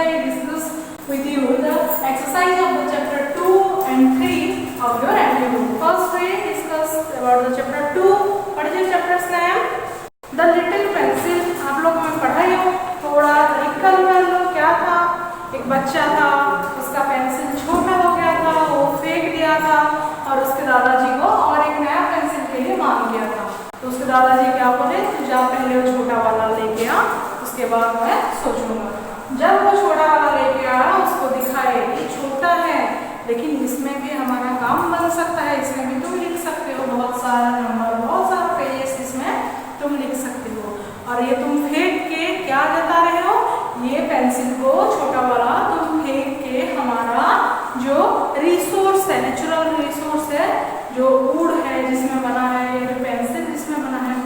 I discuss with you the exercise of the chapter 2 and 3 of your MU. First we discuss about the chapter 2. What is your chapter's name? The Little Pencil. आप लोग में पढ़ाई हो, थोड़ा रिकल कर लो क्या था। एक बच्चा था, उसका पेंसिल छोटा हो गया था, वो फेंक दिया था और उसके दादाजी को और एक नया पेंसिल के लिए मांग गया था। तो उसके दादाजी क्या बोले, तू जा पहले वो छोटा वाला लेके आ, उसके बाद मैं सोचूंगा। जब वो छोटा वाला लेके आया, उसको दिखाए ये छोटा है लेकिन इसमें भी हमारा काम बन सकता है, इसमें भी तुम लिख सकते हो, बहुत सारा नंबर, बहुत सारा पेजेस इसमें तुम लिख सकते हो। और ये तुम फेंक के क्या जता रहे हो, ये पेंसिल को छोटा वाला तुम फेंक के हमारा जो रिसोर्स है, नेचुरल रिसोर्स है, जो वुड है जिसमें बना है, ये जो पेंसिल जिसमें बना है,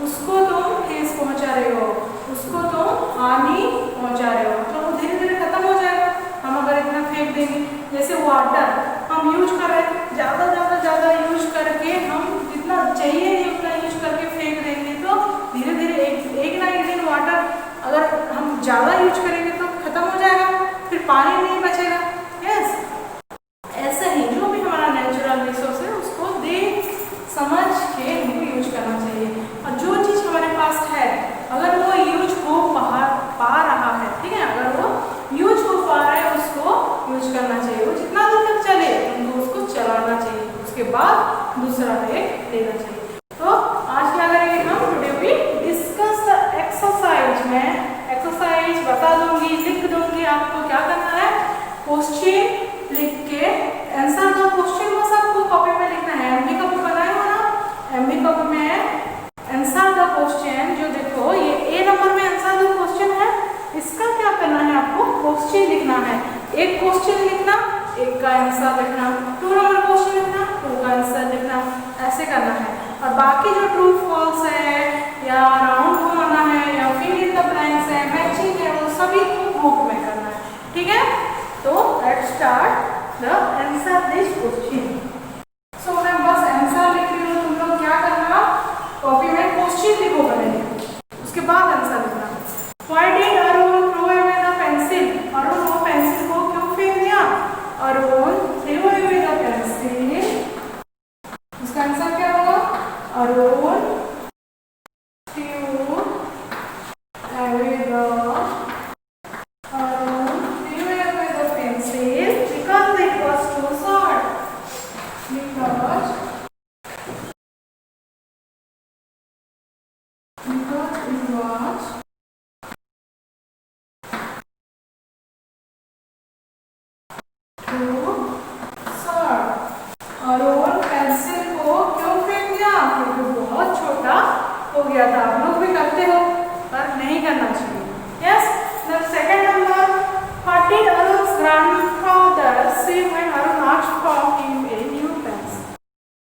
उसको तुम ठेस पहुंचा रहे हो, उसको तुम हानि पहुंचा रहे हो। तो वो धीरे धीरे खत्म हो जाएगा। हम अगर इतना फेंक देंगे, जैसे वाटर हम यूज कर रहे हैं, ज़्यादा यूज करके हम जितना चाहिए नहीं उतना यूज करके फेंक देंगे, तो धीरे धीरे एक ना एक दिन वाटर अगर हम ज़्यादा यूज करेंगे तो खत्म हो जाएगा, फिर पानी नहीं बचेगा। यस, ऐसे ही जो भी हमारा नेचुरल रिसोर्स है उसको देख समझ के हमको यूज करना चाहिए। और जो चीज़ हमारे पास है अगर वो यूज हो पा रहा है, ठीक है, अगर वो यूज हो पा रहा है उसको यूज करना चाहिए। वो जितना दूर तक चले हमको उसको चलाना चाहिए, उसके बाद दूसरा ब्रेक लेना चाहिए। तो आज क्या करेंगे हम, today we discuss the exercise. मैं एक्सरसाइज बता दूंगी, लिख दूंगी, आपको क्या करना है, क्वेश्चन लिख के आंसर दो। क्वेश्चन बस आपको कॉपी में लिखना है। एमबी कॉपी बनाए हो ना, एमबी कॉपी में आंसर द क्वेश्चन, जो देखो ये ए नंबर में आंसर द क्वेश्चन है, इसका क्या करना है, आपको क्वेश्चन लिखना है। एक क्वेश्चन लिखना, एक का आंसर लिखना, 2 नंबर क्वेश्चन लिखना, 2 का आंसर लिखना, ऐसे करना है। और बाकी जो ट्रू फॉल्स है या राउंड घुमाना है या फिल इन द ब्लैंक्स है, मैचिंग है, वो सभी बुक में करना है, ठीक है। तो let's start the answer this question. So मैं बस आंसर लिख रही हूँ, तुम लोग क्या करना, कॉपी में क्वेश्चन लिखो पहले, उसके बाद आंसर लिखना। Why did Arun throw away the pencil? Arun वो पेंसिल को क्यों फेंक दिया? Arun threw away the pencil. इसका आंसर क्या होगा, Arun threw away the pencil because it was too short. Because it was Arun pencil को क्यों फेंक दिया, क्योंकि बहुत छोटा हो गया था। आप लोग भी करते हो पर नहीं करना चाहिए। Yes, the second number, what did Arun's grandfather say when Arun asked for him a new pencil?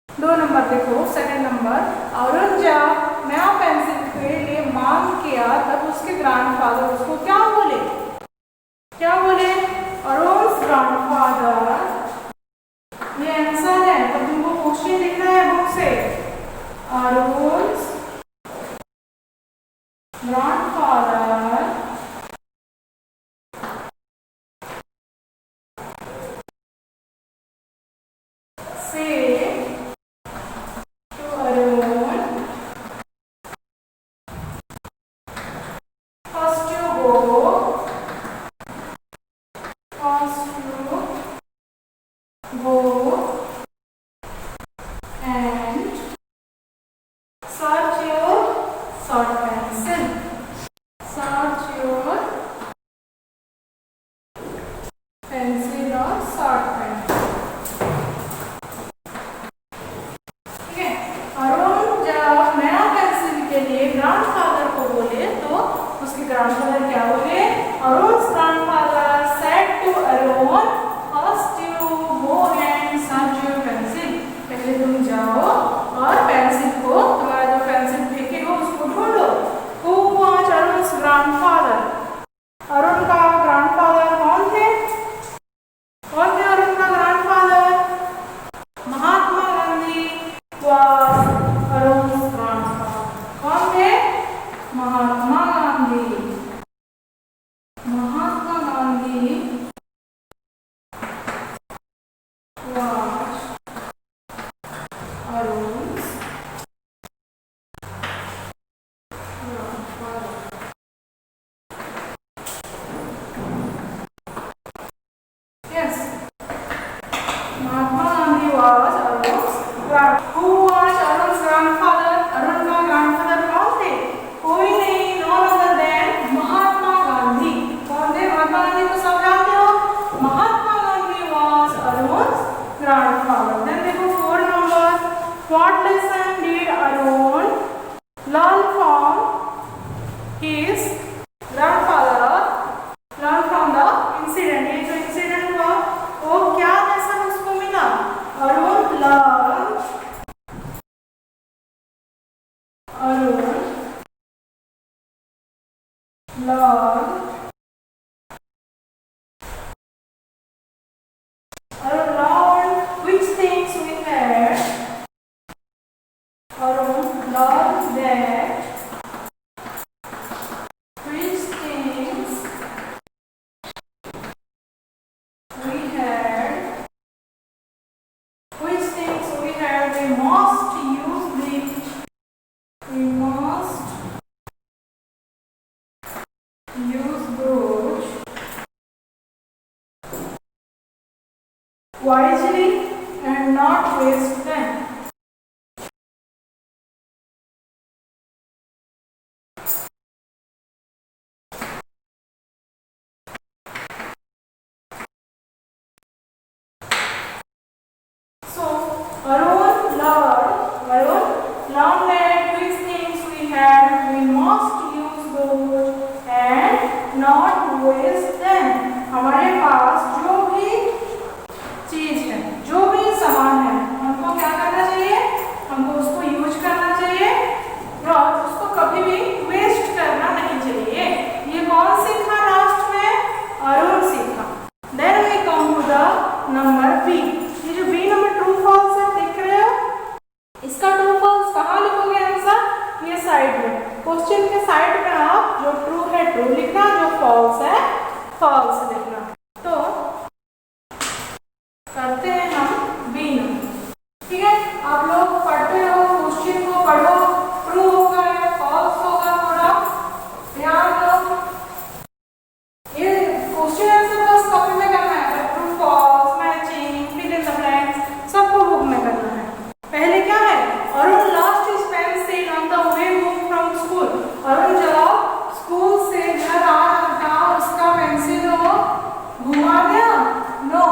2 number देखो, सेकंड नंबर, अरुण जब नया पेंसिल के लिए मांग किया तब उसके ग्रैंडफादर उसको क्या बोले, क्या बोले, अरुण's grandfather, ये आंसर है तो तुमको क्वेश्चन लिखना है बुक से। अरुण's grandfather say to Arun, first you go and search your short pencil. Search your pencil or short pencil. ठीक है, अरुण जब नया पेंसिल के लिए ग्रैंडफादर को बोले तो उसके ग्रैंडफादर क्या बोले, अरुण's grandfather said to Arun, first you go and search your pencil. पहले तुम जाओ और पेंसिल को, तुम्हारा जो पेंसिल फेंके हो उसको ढूंढो। Who was Arun's grandfather? Arun का ग्रैंडफादर कौन थे, कौन थे अरुण का grandfather, Mahatma Gandhi was Arun's grandfather. कौन थे, Mahatma Gandhi. Mahatma Gandhi learn which things we had, learn that which things we had, we must use those wisely and not waste them. So Arun learn that which things we had, we must use those and not waste them. हमारे पास जो भी चीज है, जो भी सामान है, हमको क्या करना चाहिए? हमको उसको यूज करना चाहिए और उसको कभी भी वेस्ट करना नहीं चाहिए। ये कौन सीखा लास्ट में? अरुण सीखा। Then we come to the number B. ये जो बी नंबर ट्रू फॉल्स है, देख रहे हो? इसका ट्रू फॉल्स कहाँ लिखोगे आंसर? ये साइड में, क्वेश्चन के साइड में आप जो ट्रू है ट्रू लिखना, जो फॉल्स है फॉल्स लिखना। तो करते हैं हम बी नंबर, ठीक है? आप लोग पढ़ते रहो, क्वेश्चन को पढ़ो, ट्रू होगा या फॉल्स होगा थोड़ा ध्यान दो। ये क्वेश्चन आंसर बस कॉपी में करना है, true false, matching, fill in the blanks सबको बुक में करना है। पहले क्या है? Arun last his pencil on the way home from school. Arun जब स्कूल से घर आ रहा था, उसका पेंसिल वो घुमा गया? नो,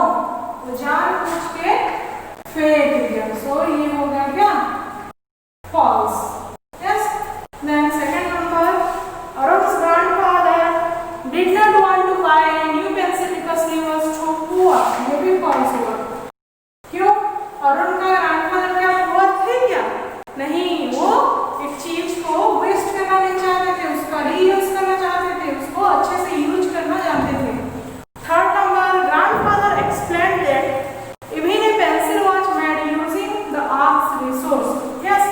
वो जानबूझ के फेंक दिया। सो ये हो गया क्या? False. Yes. Then second number, Arun's grandfather did not want to buy a new pencil because he was too poor. ये भी फॉल्स हुआ। क्यों? अरुण का ग्रैंडफादर क्या पुअर थे क्या? नहीं, वो एक चीज को वेस्ट करना नहीं चाहते थे, उसका रीयूज करना चाहते थे, उसको अच्छे से यूज करना जानते थे। Third number, grandfather explained that even a pencil was made using the earth's resource. Yes,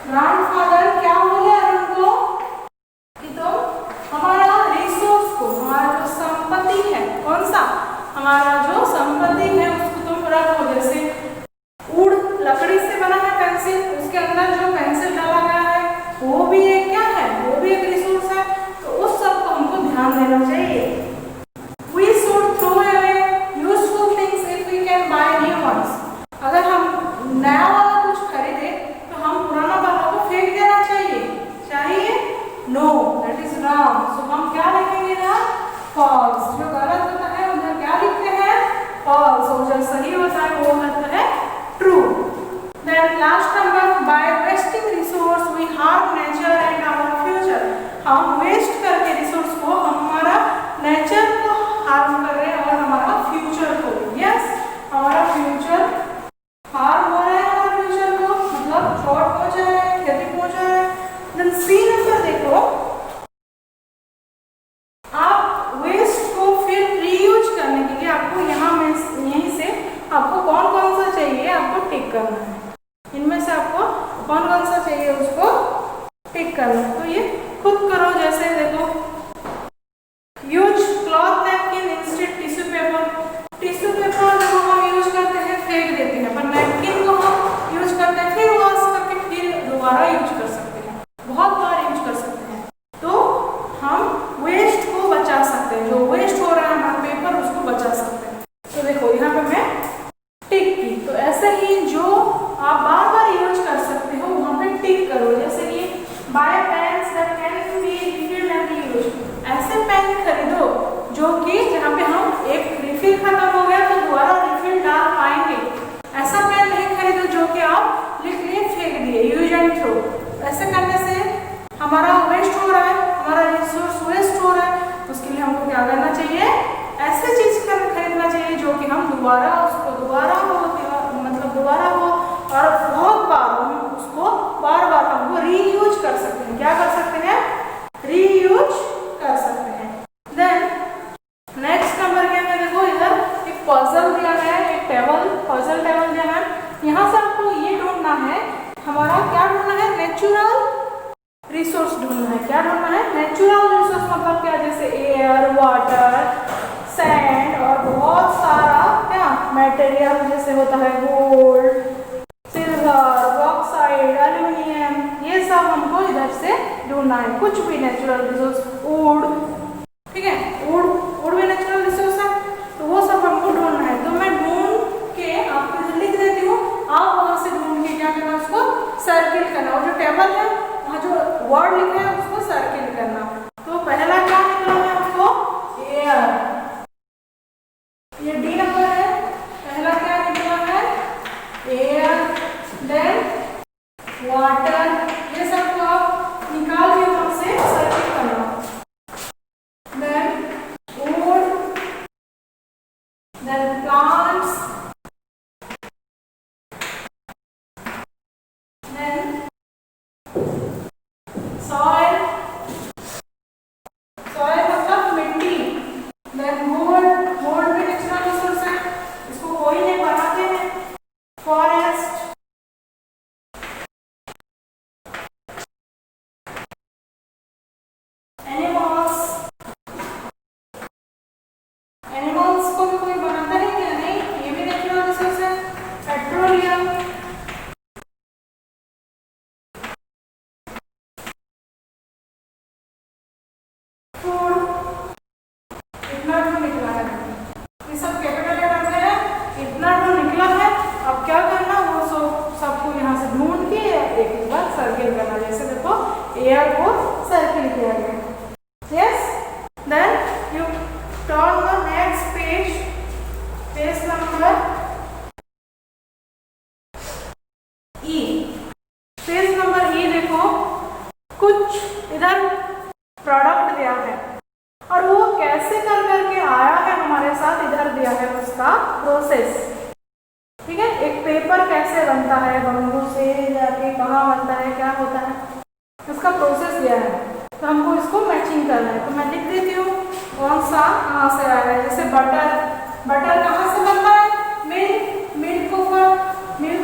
grandfather क्या बोले अरुण को कि तुम हमारा रिसोर्स को, हमारा जो संपत्ति है, कौन सा? हमारा जो संपत्ति है उसको तुम रखो। जैसे वुड, लकड़ी से बना है पेंसिल, उसके अंदर जो पेंसिल डाला गया है वो भी एक क्या है? वो भी एक रिसोर्स है। तो उस सब को हमको ध्यान देना चाहिए। We should throw away useful things if we can buy new ones. अगर हम नया वाला कुछ खरीदे तो हम पुराना वाला को फेंक देना चाहिए? No, that is wrong. So हम क्या लिखेंगे ना? फॉल्स। जो गलत होता है उधर क्या लिखते हैं? फॉल्स। और जो सही होता है वो होता है true. Then last number, by wasting resource we harm nature and our future. हम वेस्ट करके रिसोर्स को, हम हमारा नेचर को हार्म कर रहे हैं और हमारा फ्यूचर को। यस, हमारा फ्यूचर हार्म हो रहा है, हमारा फ्यूचर को मतलब चोट पहुंचा है, क्षति पहुंचा है। देन सी नंबर देखो, आप वेस्ट को फिर रीयूज करने के लिए आपको यहाँ में यहीं से आपको कौन कौन सा चाहिए आपको टिक करना है। इनमें से आपको कौन कौन सा चाहिए उसको टिक करना है। तो ये खुद करो। जैसे देखो, use cloth napkin instead tissue paper. Tissue paper जो हम यूज करते हैं फेंक देते हैं, पर नैपकिन को हम यूज करते हैं, फिर वॉश करके फिर दोबारा यूज कर सकते हैं, बहुत बार यूज कर सकते हैं। तो हम वेस्ट को बचा सकते हैं, जो वेस्ट हो रहा है हमारा पेपर उसको बचा सकते हैं। तो देखो यहाँ पे मैं टिक की। तो ऐसे ही जो आप बार बार यूज कर सकते हो वहाँ पे टिक करो। जैसे कि by pens that can be refilled and used. ऐसे पेन खरीदो जो कि जहाँ पे हम एक रिफिल खत्म हो गया तो दोबारा रिफिल डाल पाएंगे। ऐसा पेन नहीं खरीदो जो कि आप लिख लिए फेंक दिए, यूज एंड थ्रो। ऐसे करने से हमारा वेस्ट हो रहा है, हमारा रिसोर्स वेस्ट हो रहा है। उसके लिए हमको क्या करना चाहिए? ऐसे चीज खरीदना चाहिए जो कि हम दोबारा उसको दोबारा हो और बहुत बार हम उसको बार बार हमको रीयूज कर सकते हैं। क्या कर सकते हैं? रीयूज कर रिसोर्स ढूंढना है। क्या ढूंढना है? नेचुरल रिसोर्स मतलब क्या? जैसे एयर, वाटर, सैंड और बहुत सारा क्या मटेरियल, जैसे होता है गोल्ड, सिल्वर, बॉक्साइड, एल्यूमिनियम, ये सब हमको इधर से ढूंढना है। कुछ भी नेचुरल रिसोर्स, वुड, ठीक है, वुड भी नेचुरल रिसोर्स है, तो वो सब हमको ढूंढना है। तो मैं ढूंढ के आपको इधर लिख देती हूँ, आप वहां से ढूंढ के क्या करना, उसको सर्किल करना। वो जो टेबल है वहाँ जो वर्ड लिखा है उसको सर्किल करना। तो पहला क्या निकला है आपको? एयर, ये डी नंबर है। पहला क्या निकला है? एयर, देन वाटर, ये सब को आप निकाल के वहां से सर्किल करना। Then wood, then plants, then soil, soil मतलब मिट्टी, देन वुड, वुड भी नेचुरल रिसोर्स है, इसको कोई नहीं बनाते हैं। फॉरेस्ट, एनिमल्स, एनिमल्स को भी कोई बनाता है क्या? नहीं, ये भी नेचुरल रिसोर्स है। पेट्रोलियम, फूड, इतना जो निकला है, ये सब कैपिटल लेटर में है, इतना जो निकला है। अब क्या करना, वो सबको यहाँ से ढूंढ के एक बार सर्किल करना। जैसे देखो एयर को सर्किल किया गया। Yes, then you turn the next page, page number E. Page number E देखो, कुछ इधर प्रोडक्ट दिया है और वो कैसे कर करके आया है हमारे साथ, इधर दिया है उसका प्रोसेस। ठीक है, एक पेपर कैसे बनता है, बम्बू से जाके कहाँ बनता है, क्या होता है, उसका प्रोसेस दिया है। तो हमको इसको मैचिंग करना है। तो मैं लिख देती हूँ कौन सा कहाँ से आया है। जैसे बटर, बटर कहाँ से बनता है? मिल्क, मिल्क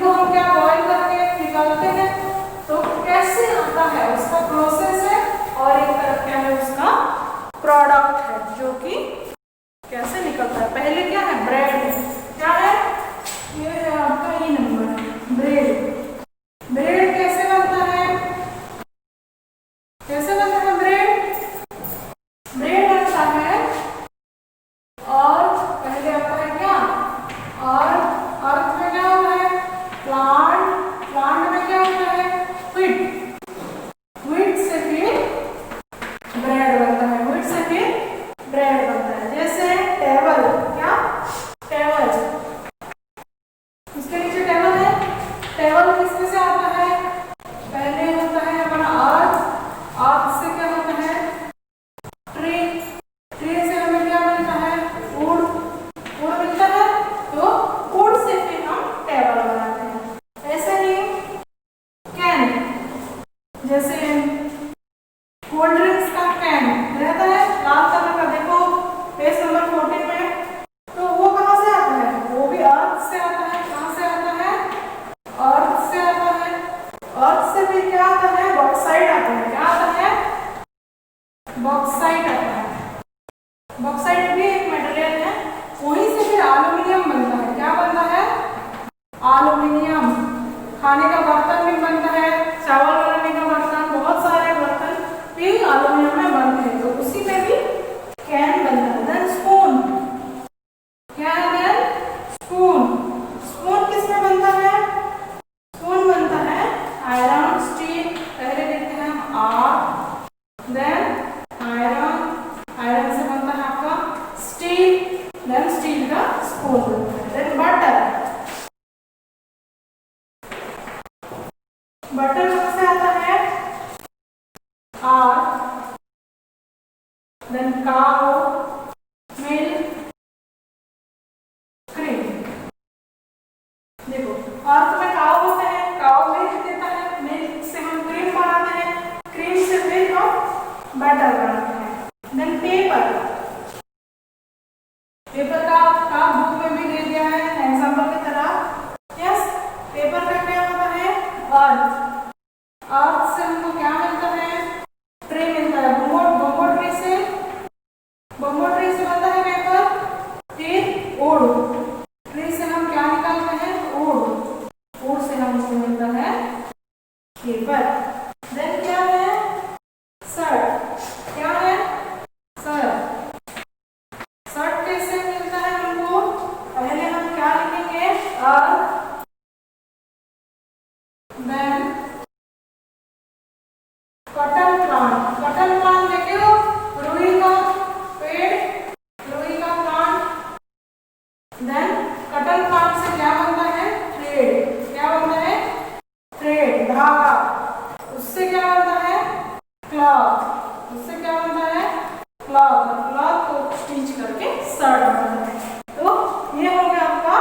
को हम क्या बॉईल करके निकालते हैं। तो कैसे आता है, उसका प्रोसेस है, और एक तरफ क्या है, उसका प्रोडक्ट है जो कि कैसे निकलता है। पहले क्या है? ब्रेड, क्या है? ये है आपका ई नंबर, ब्रेड। ब्रेड कैसे बनता है? कैसे बनता है ब्रेड? ब्रेड बनता है और पहले आता है क्या? और अर्थ में क्या होता है? प्लांट, प्लांट में क्या होता है? व्हीट, व्हीट से फिर ब्रेड बनता है, व्हीट से फिर ब्रेड बनता है। जैसे टेबल, क्या? टेबल, इसके नीचे टेबल है। टेबल किसमें से आता है? पहले होता है हमारा अर्थ, अर्थ से क्या होता है? ट्री, ट्री से हमें क्या मिलता है? वुड, वुड मिलता है। तो वुड से फिर हम टेबल बनाते हैं। ऐसे ही कैन, जैसे कोल्ड ड्रिंक्स का कैन रहता है लाल कलर का, देखो पेज नंबर 14 में। तो वो कहाँ से आता है? वो भी अर्थ से आता है। कहाँ से आता है? अर्थ से आता है। अर्थ से भी क्या आता है? बॉक्साइड आता है। क्या आता है? बॉक्साइड आता है। बॉक्साइड भी एक मटेरियल है, वहीं से फिर एल्यूमिनियम बनता है। क्या बनता है? एल्यूमिनियम। खाने का बर्तन भी बनता है, चावल बनाने का बर्तन, बहुत सारे बर्तन भी एल्यूमिनियम में बनते हैं। तो उसी में भी कैन बनता है। देन स्पून, क्या है? देन स्पून, स्पून किस में बनता है? स्पून बनता है आयरन, स्टील। पहले देखते हैं हम आर, देन आयरन, आयरन से बनता है आपका स्टील, देन स्टील का स्पून बनता है। देन बटर, बटर कहाँ से आता है? आर, देन काओ, मिल्क, क्रीम। देखो अर्थ में काओ होते हैं, काओ मिल्क देता है, मिल्क से हम क्रीम बनाते हैं, क्रीम से फिर हम बटर बनाते हैं। देन पेपर, पेपर का बुक में भी दे दिया है एग्जाम्पल की तरह। यस, पेपर का क्या होता है? अर्थ, अर्थ से हमको क्या मिलता है? उससे क्या बनता है क्लॉथ, क्लॉथ को स्टिच करके शर्ट बनता है। तो ये हो गया आपका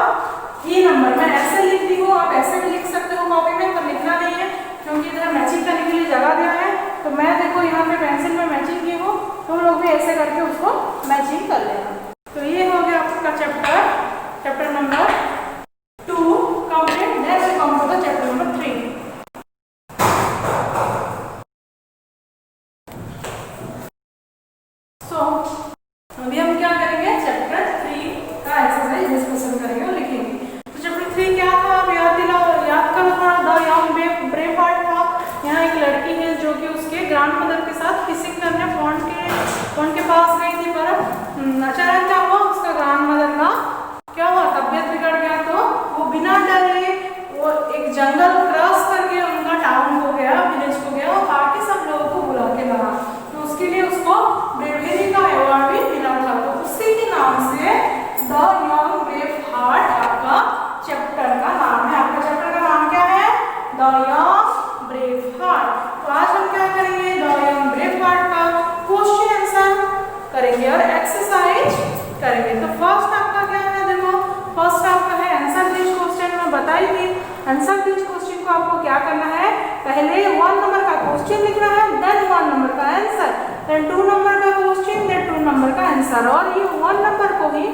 ई नंबर। मैं ऐसे लिख दी हूँ, आप ऐसे भी लिख सकते हो कॉपी में, पर लिखना नहीं है क्योंकि इधर मैचिंग करने के लिए जगह दिया है। तो मैं देखो यहाँ पे पेंसिल में मैचिंग की हूँ, तुम लोग भी ऐसे करके उसको मैचिंग कर लेना। तो ये हो गया आपका chapter number 2 complete. Then we come to the chapter number 3। So अभी हम क्या करेंगे, चैप्टर 3 का एक्सरसाइज डिस्कशन करेंगे और लिखेंगे। तो चैप्टर 3 क्या था, आप याद करो थोड़ा। द यंग ब्रेव हार्ट था। यहाँ एक लड़की है जो कि उसके ग्रैंडमदर के साथ किसिंग करने फोन के पास गई थी, पर अचानक क्या हुआ, उसका ग्रैंडमदर का क्या हुआ, तबियत बिगड़ गया। तो वो बिना डरे वो एक जंगल क्रॉस करके उनका टाउन को गया, विलेज को गया और बाकी सब लोगों को बुला के लाया। तो उसके लिए उसको ब्रेवरी का अवार्ड भी मिला था। तो उसी के नाम से द यंग ब्रेव हार्ट आपका चैप्टर का नाम है। आपका चैप्टर का नाम क्या है, द यंग ब्रेव हार्ट। तो आज हम क्या करेंगे, द यंग ब्रेव हार्ट का क्वेश्चन आंसर करेंगे और एक्सरसाइज करेंगे। तो फर्स्ट आपका क्या है, देखो फर्स्ट आपका है आंसर दिस क्वेश्चन। मैं बताई थी आंसर दिस क्वेश्चन को आपको क्या करना है, पहले 1 नंबर का क्वेश्चन लिखना है, देन 1 नंबर का आंसर, देन 2 नंबर का क्वेश्चन, देन 2 नंबर का आंसर। और ये 1 नंबर को ही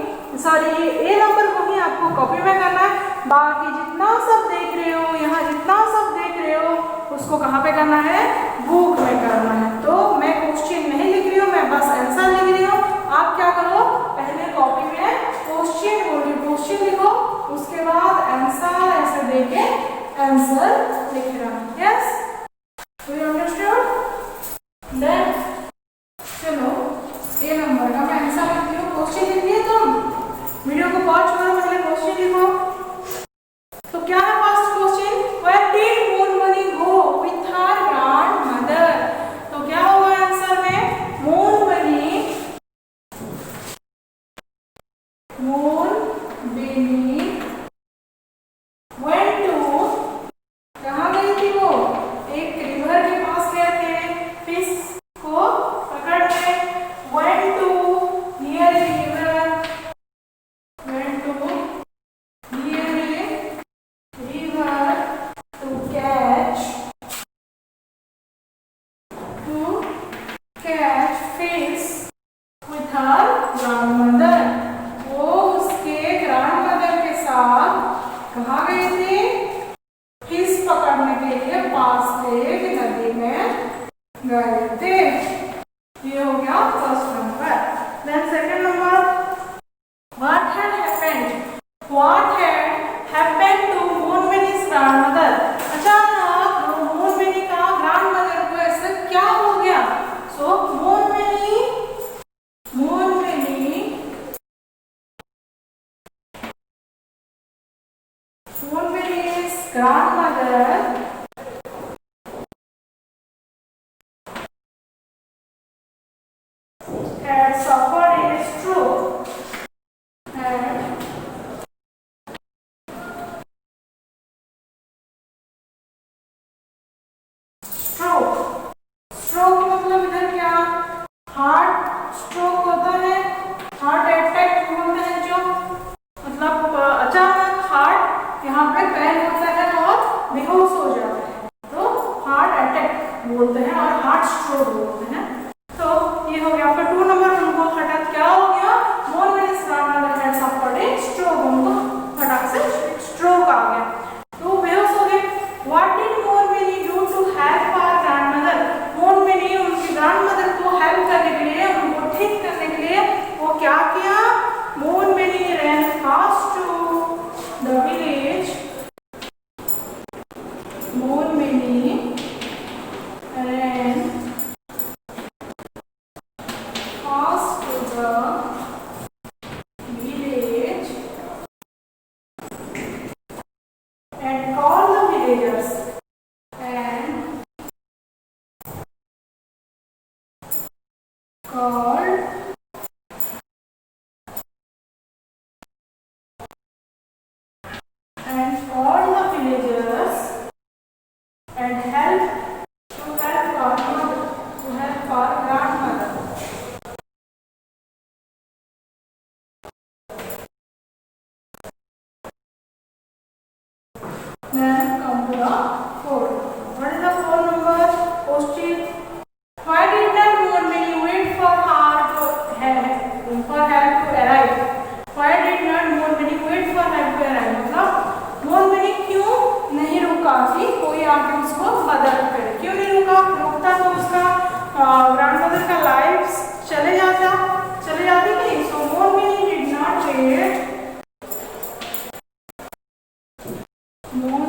ये ए नंबर को ही आपको कॉपी में करना है। बाकी जितना सब देख रहे हो, यहाँ जितना सब देख रहे हो, उसको कहाँ पे करना है, बुक में करना है। तो मैं क्वेश्चन नहीं लिख रही हूँ, मैं बस आंसर लिख रही हूँ। आप क्या करो, पहले कॉपी में क्वेश्चन लिखो, उसके बाद आंसर ऐसे देके आंसर लिख रहा। Yes, do you understood? Then चलो ए नंबर का मैं आंसर लिखती हूँ। क्वेश्चन लिख दिए तुम, वीडियो को पॉज करो, पहले क्वेश्चन लिखो। तो क्या है first question, where did Monmoni go with her grandmother. तो क्या होगा आंसर में, मोनमनी went to, कहाँ गई थी वो, एक रिवर के पास गए थे फिश को पकड़ने। went to near a river, went to near a river to catch fish with her grandmother। वो उसके ग्रैंडमदर के साथ कहाँ गए थे, फिश पकड़ने के लिए पास से एक नदी में गए थे। ये हो गया first number. Then second number, what had happened to Monmoni's grandmother. अचानक मोनमनी का ग्रैंडमदर को ऐसा क्या हो गया। So Monmoni's grandmother had suffered a stroke, stroke मतलब इधर क्या, हार्ट स्ट्रोक होता है, हार्ट अटैक बोलते हैं जो, मतलब अचानक हार्ट यहाँ पे पैन होता है और बेहोश हो जाता है, तो हार्ट अटैक बोलते हैं और हार्ट स्ट्रोक बोलते हैं। तो ये हो गया आपका 2 नंबर। उनको हठात क्या हो गया, मोनमनी's grandmother had suffered a stroke, उनको हठात से स्ट्रोक आ गया, तो बेहोश हो गए। What did Monmoni do to help our grandmother. Monmoni उनकी ग्रैंडमदर को हेल्प करने के लिए, उनको ठीक करने के लिए वो क्या किया, मोनमनी ran fast to the village, मोनमनी ran fast to the village and called the villagers and called the villagers and help our Then come to the fourth. What is the fourth number? Question. Why did the moon wait for help to arrive? Why did not moon wait for help to arrive? मतलब मोन क्यों नहीं रुका कि कोई आके उसको मदद करे? क्यों नहीं रुका? रुकता तो उसका ग्रैंडमदर का लाइफ चले जाती कि नहीं? सो मोन डिड नॉट वेट. मोन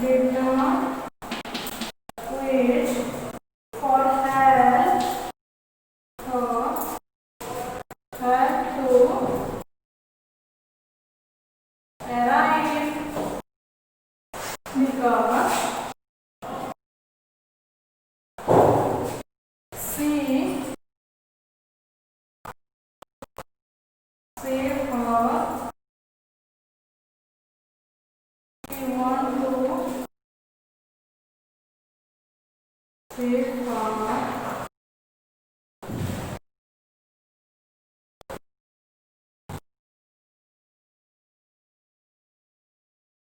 did not wait for help to arrive because she want to save her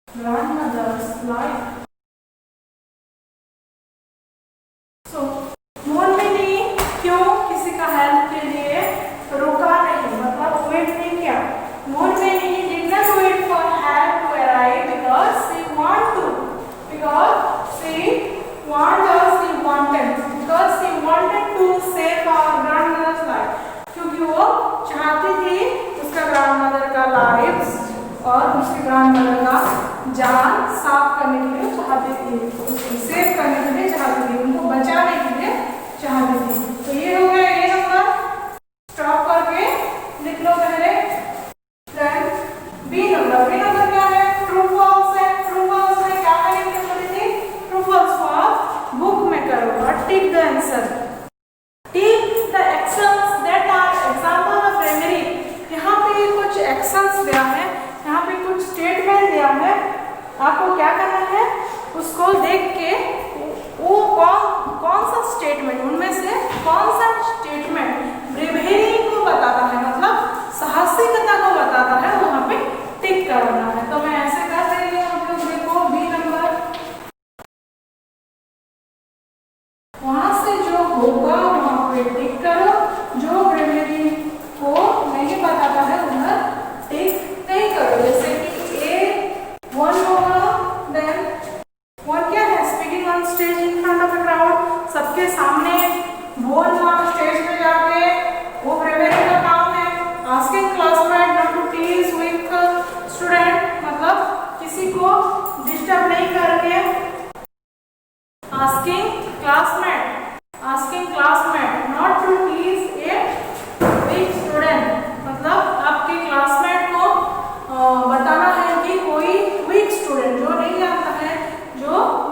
grandmother's life. So मोन क्यों किसी का हेल्प के लिए रुका नहीं, मतलब वेट नहीं किया. मोन did not wait for help to arrive because she wanted to save our grandmother's life. क्योंकि वो चाहती थी उसका ग्रैंडमदर का लाइफ और उसके ग्रैंडमदर का जान साफ करने के लिए चाहती थी, उसको सेव करने के लिए चाहती थी, उनको बचाने के लिए चाहती थी. तो ये हो गया ये नंबर. स्टॉप करके लिख लो पहले. देन बी नंबर क्या है? ट्रू फॉल्स है. ट्रू फॉल्स में क्या करेंगे बोली थी? ट्रू फॉल्स फॉर बुक में करो और tick the answer. Tick the actions that are example of memory. यहाँ पे कुछ एक्शंस दिया है, यहाँ पे कुछ स्टेटमेंट दिया है. आपको क्या करना है? उसको देख के वो कौन सा स्टेटमेंट, उनमें से कौन सा स्टेटमेंट ब्रेवेरी को बताता है, मतलब साहसिकता को बताता है, वहाँ पे टिक करना है. तो मैं ऐसे कर रही हूँ. आप लोग देखो बी नंबर. वहां से जो होगा वहां पे टिक करो. जो ब्रेवेरी को नहीं बताता है उधर टिक नहीं करो. जैसे कि A1 होगा. देन 1 क्या है? Speaking on stage in front of a crowd. सबके सामने बोलना, स्टेज पे जाके, वो ब्रेवेरी का काम है. Asking classmate not to tease with student, मतलब किसी को डिस्टर्ब नहीं करके. Asking classmate not to tease a weak student, मतलब आपके क्लासमेट को बताना है कि कोई वीक स्टूडेंट जो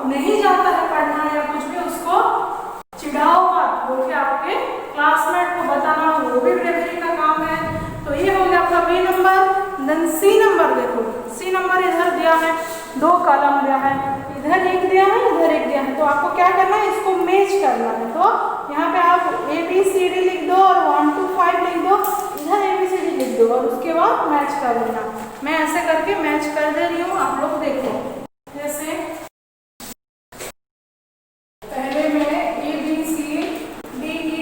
नहीं जानता है पढ़ना या कुछ भी, उसको चिढ़ाओ मत बोल के आपके क्लासमेट को बताना, वो भी ब्रेवेरी का काम है. तो ये हो गया आपका B number. Then C number देखो. सी नंबर इधर दिया है, 2 कॉलम दिया है, इधर एक दिया है, इधर एक दिया है. तो आपको क्या करना है? इसको मैच करना है. तो यहाँ पे आप ABCD लिख दो और 1 to 5 लिख दो, इधर ABCD लिख दो और उसके बाद मैच कर लेना. मैं ऐसे करके मैच कर दे रही हूँ, आप लोग देखो. जैसे पहले मैं ABCD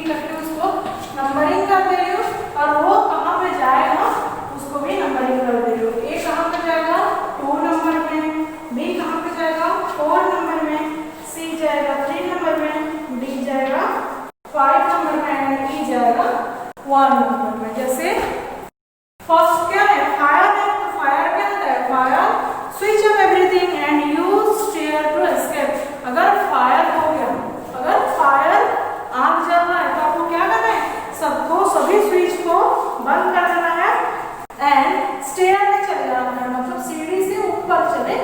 करके उसको नंबरिंग कर दे रही हूँ और वो कहाँ पे जाएगा उसको भी नंबरिंग कर दे रही हूँ. A कहाँ पे जाएगा? 2 नंबर में. B कहाँ पे जाएगा? 4 नंबर में. C जाएगा 3 नंबर में. D जाएगा 5 नंबर में. एंड E जाएगा 1 नंबर में. जैसे फर्स्ट क्या है? फायर है. तो फायर क्या होता है? Fire switch off everything and use stair to escape. अगर फायर हो गया, अगर फायर आग जल रहा है तो आपको क्या करना है? सभी स्विच को बंद कर देना है एंड स्टेयर में चले जाना है, मतलब सीढ़ी से ऊपर चले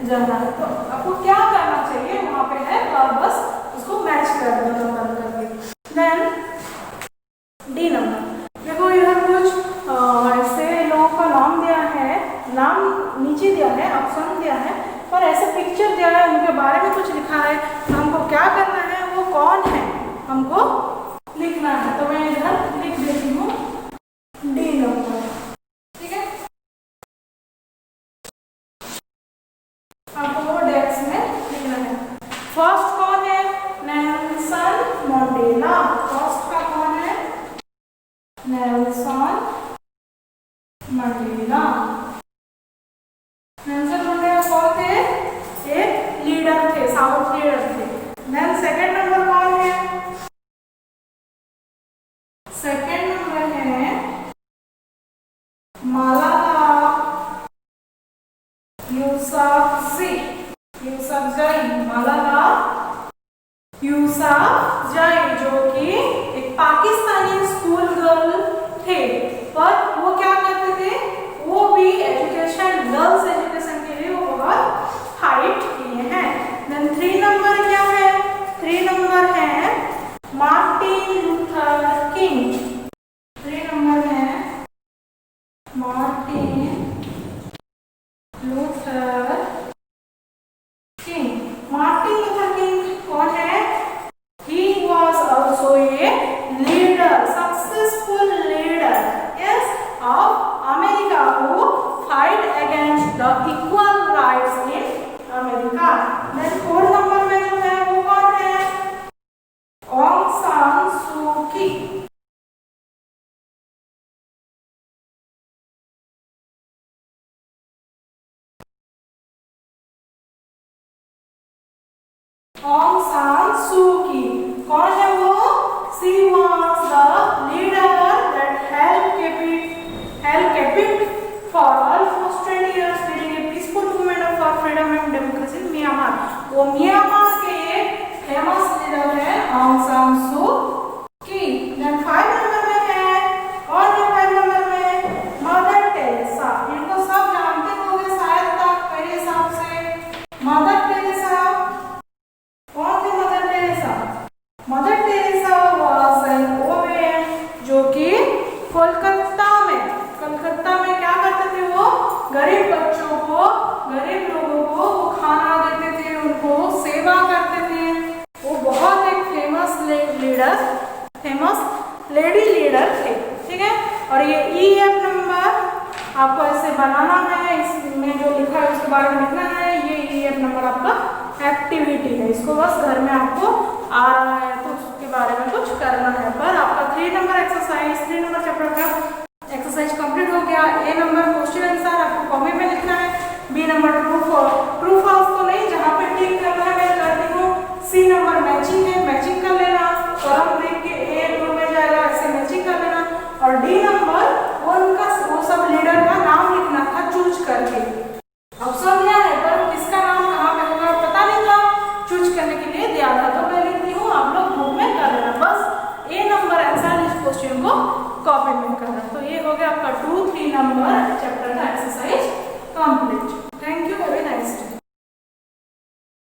जाना है. तो आपको क्या करना चाहिए? वहां पे है और बस उसको मैच कर देना बंद करके. देन डी नंबर देखो, इधर कुछ ऐसे लोगों का नाम दिया है, नाम नीचे दिया है, ऑप्शन दिया है, पर ऐसे पिक्चर दिया है, उनके बारे में कुछ लिखा है. तो हमको क्या करना है? वो कौन है हमको लिखना है. तो मैं इधर लिख देती हूँ डी नंबर. ठीक है. फर्स्ट कौन है? Nelson Mandela. फर्स्ट का कौन है? Nelson Mandela. नेल्सन मंडेला कौन थे? एक लीडर थे, साउथ लीडर थे। देन सेकंड नंबर कौन है? सेकंड नंबर है मालाला यूसुफजई। मालाला यूसुफजई जो कि एक पाकिस्तानी स्कूल गर्ल थे, पर वो क्या करते थे? वो भी एजुकेशन, गर्ल्स एजुकेशन के लिए वो बहुत फाइट किए हैं। देन 3 नंबर क्या है? 3 नंबर है मार्टिन लूथर किंग। 3 नंबर है Martin Luther king. Martin Luther king कौन है? He was also a leader, successful leader, yes, of America who fight against the equal rights in America. Then 4 number में जो है वो कौन है? ऑंग सान सू की। ऑंग सान सू की कौन है वो? She was the leader that helped it for almost 20 years leading a peaceful movement for freedom and democracy in Myanmar. वो म्यांमार के एक फेमस लीडर है ऑंग सान सू की। देन 5 नंबर में है और 5 नंबर में मदर टेरेसा। इनको सब जानते होंगे शायद तक मेरे हिसाब से। मदर टेरेसा कौन थे? Mother Teresa. Mother Teresa was an woman जो कि कलकत्ता में क्या करते थे? वो गरीब बच्चों को, गरीब लोगों को वो खाना देते थे, उनको सेवा करते थे। वो बहुत एक फेमस लेडी लीडर थे, ठीक है। और ये EF नंबर आपको ऐसे बनाना है, इसमें जो लिखा है उसके बारे में लिखना है। ये EF नंबर आपका एक्टिविटी है, इसको बस घर में आपको आ रहा है तो उसके बारे में कुछ करना है। पर आपका 3 नंबर एक्सरसाइज, 3 नंबर चैप्टर का एक्सरसाइज कंप्लीट हो गया। A नंबर क्वेश्चन आंसर आपको कॉपी में लिखना है। B नंबर ट्रू फॉल्स तो नहीं, जहाँ पे टिक करना है मैं करती हूँ। C नंबर मैचिंग है, मैचिंग कर लेना, कॉलम देख के A ब्लू में जाएगा, ऐसे मैचिंग कर लेना। और D नंबर वो सब लीडर का नाम लिखना था चूज करके। ऑप्शन दिया है पर किसका नाम कहाँ पे होगा पता नहीं था, चूज करने के लिए दिया था तो मैं लिखती हूँ, आप लोग ग्रुप में कर लेना। बस A नंबर आंसर इस क्वेश्चन को कॉपी में करना। तो ये हो गया आपका 2-3 नंबर चैप्टर का एक्सरसाइज कंप्लीट।